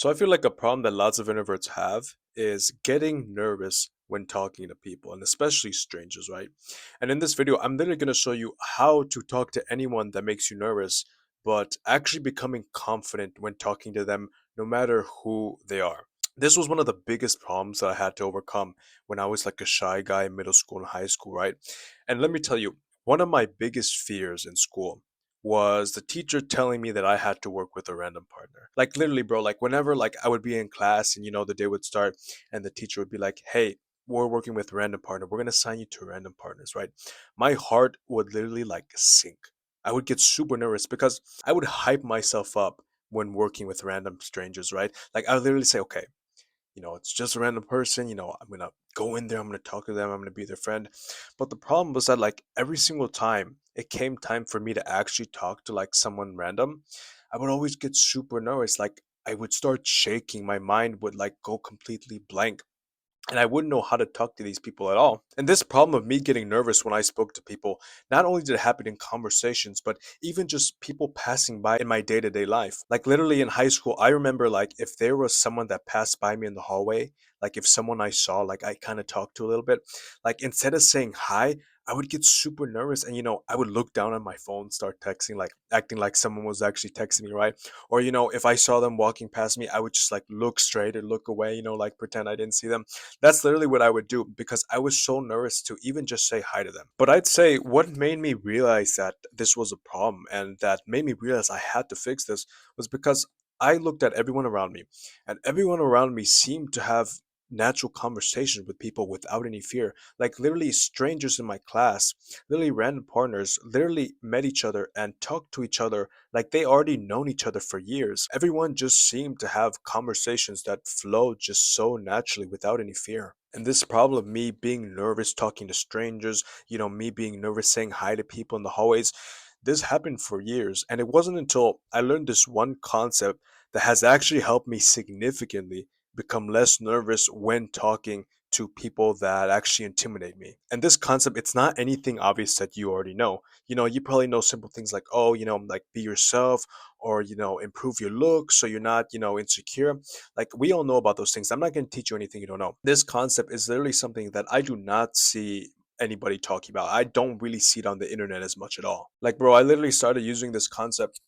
So I feel like a problem that lots of introverts have is getting nervous when talking to people and especially strangers, right? And in this video, I'm literally going to show you how to talk to anyone that makes you nervous, but actually becoming confident when talking to them, no matter who they are. This was one of the biggest problems that I had to overcome when I was like a shy guy in middle school and high school, right? And let me tell you, one of my biggest fears in school was the teacher telling me that I had to work with a random partner. Like literally, bro, like whenever like I would be in class and the day would start and the teacher would be like, "Hey, we're working with a random partner. We're going to assign you to random partners," right? My heart would literally like sink. I would get super nervous because I would hype myself up when working with random strangers, right? Like I would literally say, "Okay, it's just a random person, I'm gonna go in there, I'm gonna talk to them, I'm gonna be their friend." But the problem was that like every single time it came time for me to actually talk to like someone random, I would always get super nervous. Like I would start shaking, my mind would like go completely blank and I wouldn't know how to talk to these people at all. And this problem of me getting nervous when I spoke to people, not only did it happen in conversations, but even just people passing by in my day to day life. Like literally in high school, I remember like if there was someone that passed by me in the hallway, like if someone I saw, like I kind of talked to a little bit, like instead of saying hi, I would get super nervous and I would look down at my phone, start texting, like acting like someone was actually texting me, right? Or if I saw them walking past me, I would just like look straight or look away, like pretend I didn't see them. That's literally what I would do because I was so nervous to even just say hi to them. But I'd say what made me realize that this was a problem and that made me realize I had to fix this was because I looked at everyone around me, and everyone around me seemed to have natural conversations with people without any fear. Like literally strangers in my class, literally random partners, literally met each other and talked to each other like they already known each other for years. Everyone just seemed to have conversations that flowed just so naturally without any fear. And this problem of me being nervous talking to strangers, me being nervous saying hi to people in the hallways, this happened for years. And it wasn't until I learned this one concept that has actually helped me significantly become less nervous when talking to people that actually intimidate me. And this concept, it's not anything obvious that you already know. You probably know simple things like, oh, like be yourself, or improve your look so you're not insecure. Like we all know about those things. I'm not going to teach you anything you don't know. This concept is literally something that I do not see anybody talking about. I don't really see it on the internet as much at all. Like, bro, I literally started using this concept.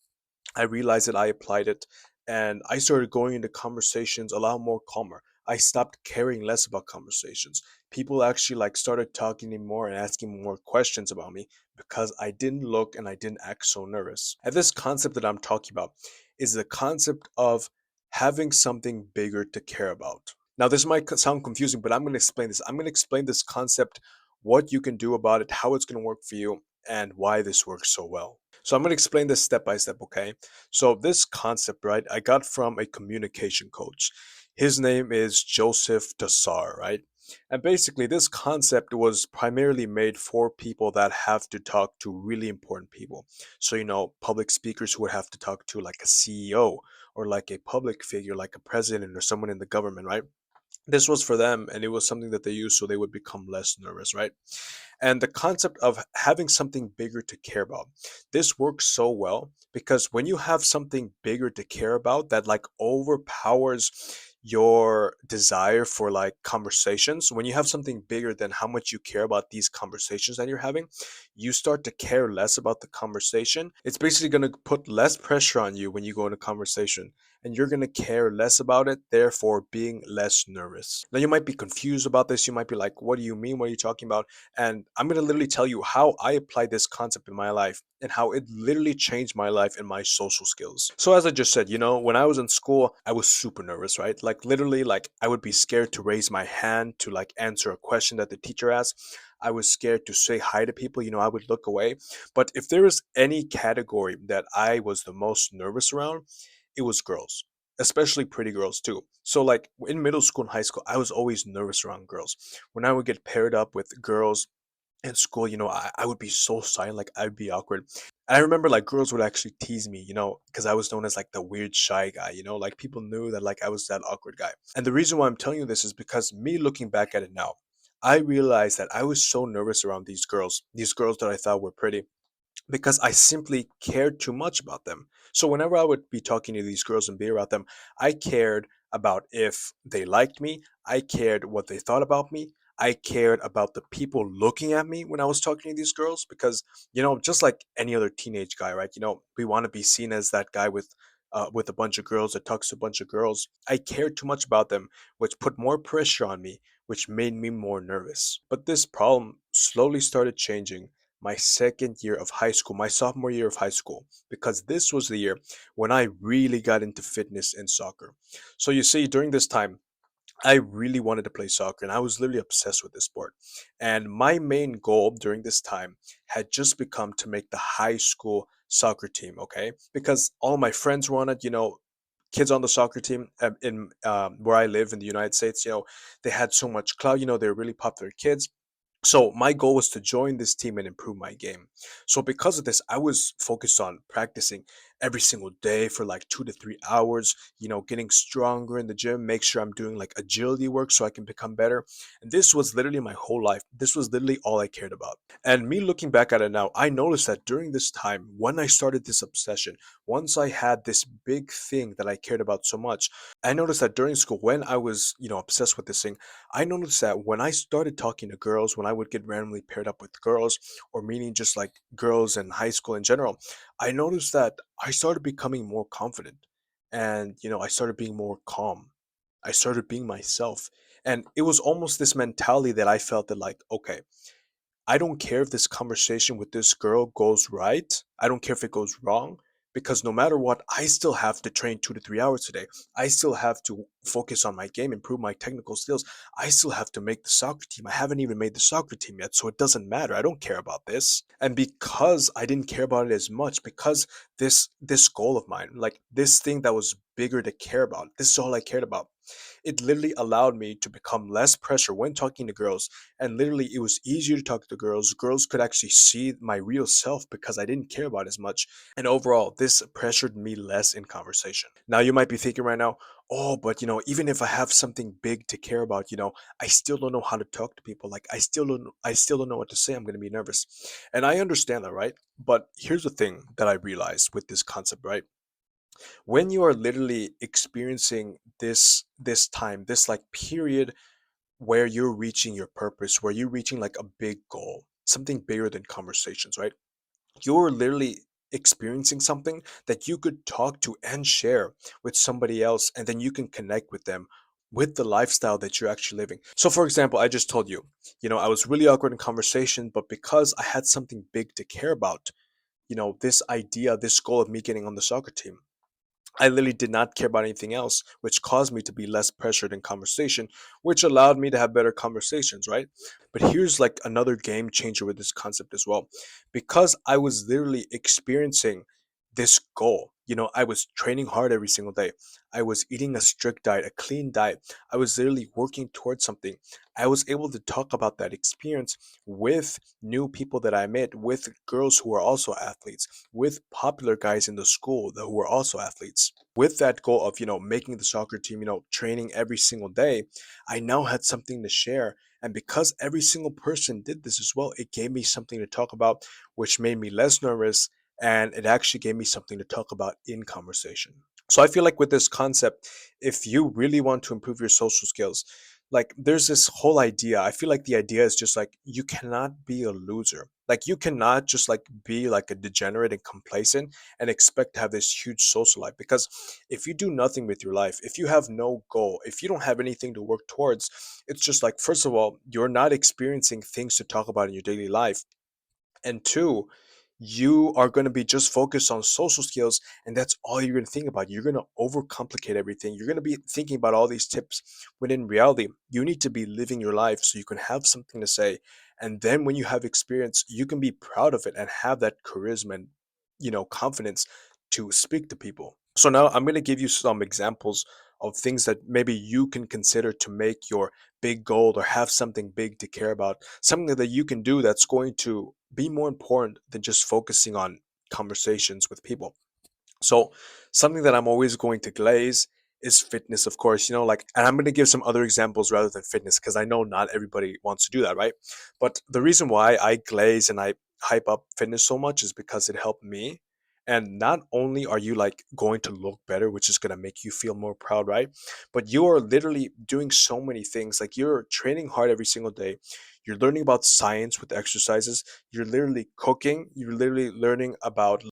I realized that I applied it, and I started going into conversations a lot more calmer. I stopped caring less about conversations. People actually like started talking to me more and asking more questions about me because I didn't look and I didn't act so nervous. And this concept that I'm talking about is the concept of having something bigger to care about. Now, this might sound confusing, but I'm going to explain this. I'm going to explain this concept, what you can do about it, how it's going to work for you, and why this works so well. So I'm going to explain this step by step, okay? So this concept, right, I got from a communication coach. His name is Joseph Tassar, right? And basically, this concept was primarily made for people that have to talk to really important people. So, public speakers who would have to talk to like a CEO or like a public figure, like a president or someone in the government, right? This was for them, and it was something that they used so they would become less nervous, right? And the concept of having something bigger to care about, this works so well because when you have something bigger to care about that like overpowers your desire for like conversations, when you have something bigger than how much you care about these conversations that you're having, you start to care less about the conversation. It's basically going to put less pressure on you when you go into conversation, and you're going to care less about it, therefore being less nervous. Now you might be confused about this. You might be like, what do you mean, what are you talking about? And I'm going to literally tell you how I applied this concept in my life and how it literally changed my life and my social skills. So as I just said, when I was in school, I was super nervous, right? Like literally, like I would be scared to raise my hand to like answer a question that the teacher asked. I was scared to say hi to people, I would look away. But if there was any category that I was the most nervous around, it was girls, especially pretty girls too. So like in middle school and high school, I was always nervous around girls. When I would get paired up with girls in school, I would be so silent, like I'd be awkward. And I remember like girls would actually tease me, because I was known as like the weird shy guy, like people knew that like I was that awkward guy. And the reason why I'm telling you this is because me looking back at it now, I realized that I was so nervous around these girls that I thought were pretty, because I simply cared too much about them. So whenever I would be talking to these girls and be around them, I cared about if they liked me. I cared what they thought about me. I cared about the people looking at me when I was talking to these girls because, just like any other teenage guy, right? We want to be seen as that guy with a bunch of girls that talks to a bunch of girls. I cared too much about them, which put more pressure on me, which made me more nervous. But this problem slowly started changing my second year of high school, my sophomore year of high school, because this was the year when I really got into fitness and soccer. So you see, during this time, I really wanted to play soccer and I was literally obsessed with this sport. And my main goal during this time had just become to make the high school soccer team, okay? Because all of my friends were on it, kids on the soccer team in where I live in the United States, they had so much clout, they were really popular kids. So my goal was to join this team and improve my game. So because of this, I was focused on practicing every single day for like 2 to 3 hours, getting stronger in the gym, make sure I'm doing like agility work so I can become better. And this was literally my whole life. This was literally all I cared about. And me looking back at it now, I noticed that during this time, when I started this obsession, once I had this big thing that I cared about so much, I noticed that during school, when I was, obsessed with this thing, I noticed that when I started talking to girls, when I would get randomly paired up with girls or meeting just like girls in high school in general, I noticed that I started becoming more confident and, I started being more calm. I started being myself. And it was almost this mentality that I felt that, like, okay, I don't care if this conversation with this girl goes right. I don't care if it goes wrong because no matter what, I still have to train 2 to 3 hours today. I still have to focus on my game, improve my technical skills. I still have to make the soccer team. I haven't even made the soccer team yet, so it doesn't matter. I don't care about this. And because I didn't care about it as much, because this goal of mine, like this thing that was bigger to care about, this is all I cared about. It literally allowed me to become less pressure when talking to girls, and literally it was easier to talk to girls. Girls could actually see my real self because I didn't care about it as much. And overall, this pressured me less in conversation. Now you might be thinking right now, oh, but even if I have something big to care about, I still don't know how to talk to people. Like I still don't know what to say. I'm going to be nervous. And I understand that, right? But here's the thing that I realized with this concept, right? When you are literally experiencing this time, this like period where you're reaching your purpose, where you're reaching like a big goal, something bigger than conversations, right? You're literally experiencing something that you could talk to and share with somebody else, and then you can connect with them with the lifestyle that you're actually living. So for example, I just told you, I was really awkward in conversation, but because I had something big to care about, this idea, this goal of me getting on the soccer team, I literally did not care about anything else, which caused me to be less pressured in conversation, which allowed me to have better conversations, right? But here's like another game changer with this concept as well. Because I was literally experiencing this goal, I was training hard every single day. I was eating a strict diet, a clean diet. I was literally working towards something. I was able to talk about that experience with new people that I met, with girls who are also athletes, with popular guys in the school that who were also athletes. With that goal of, making the soccer team, training every single day, I now had something to share. And because every single person did this as well, it gave me something to talk about, which made me less nervous. And it actually gave me something to talk about in conversation. So I feel like with this concept, if you really want to improve your social skills, like there's this whole idea. I feel like the idea is just like you cannot be a loser. Like you cannot just like be like a degenerate and complacent and expect to have this huge social life. Because if you do nothing with your life, if you have no goal, if you don't have anything to work towards, it's just like, first of all, you're not experiencing things to talk about in your daily life. And two, you are going to be just focused on social skills, and that's all you're going to think about. You're going to overcomplicate everything. You're going to be thinking about all these tips when in reality, you need to be living your life so you can have something to say. And then when you have experience, you can be proud of it and have that charisma and, confidence to speak to people. So now I'm going to give you some examples of things that maybe you can consider to make your big goal or have something big to care about, something that you can do that's going to be more important than just focusing on conversations with people. So, something that I'm always going to glaze is fitness, of course, like, and I'm going to give some other examples rather than fitness because I know not everybody wants to do that, right? But the reason why I glaze and I hype up fitness so much is because it helped me. And not only are you like going to look better, which is going to make you feel more proud, right? But you are literally doing so many things. Like you're training hard every single day. You're learning about science with exercises. You're literally cooking. You're literally learning about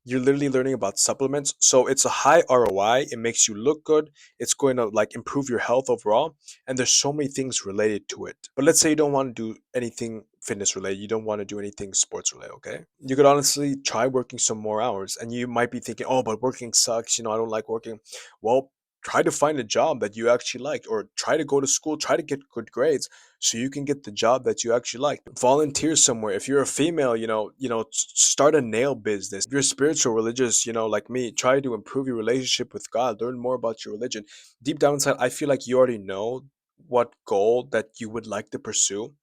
supplements. So it's a high ROI. It makes you look good. It's going to like improve your health overall. And there's so many things related to it. But let's say you don't want to do anything fitness related. You don't want to do anything sports related, okay? You could honestly try working some more hours. And you might be thinking, oh, but working sucks. I don't like working. Well, try to find a job that you actually like, or try to go to school, try to get good grades so you can get the job that you actually like. Volunteer somewhere. If you're a female, start a nail business. If you're spiritual, religious, like me, try to improve your relationship with God, learn more about your religion. Deep down inside, I feel like you already know what goal that you would like to pursue.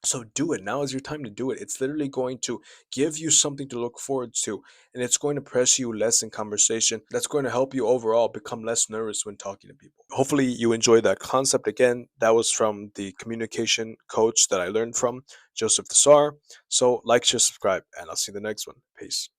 So do it. Now is your time to do it. It's literally going to give you something to look forward to, and it's going to press you less in conversation. That's going to help you overall become less nervous when talking to people. Hopefully, you enjoy that concept. Again, that was from the communication coach that I learned from, Joseph Tsar. So, like, share, subscribe, and I'll see you in the next one. Peace.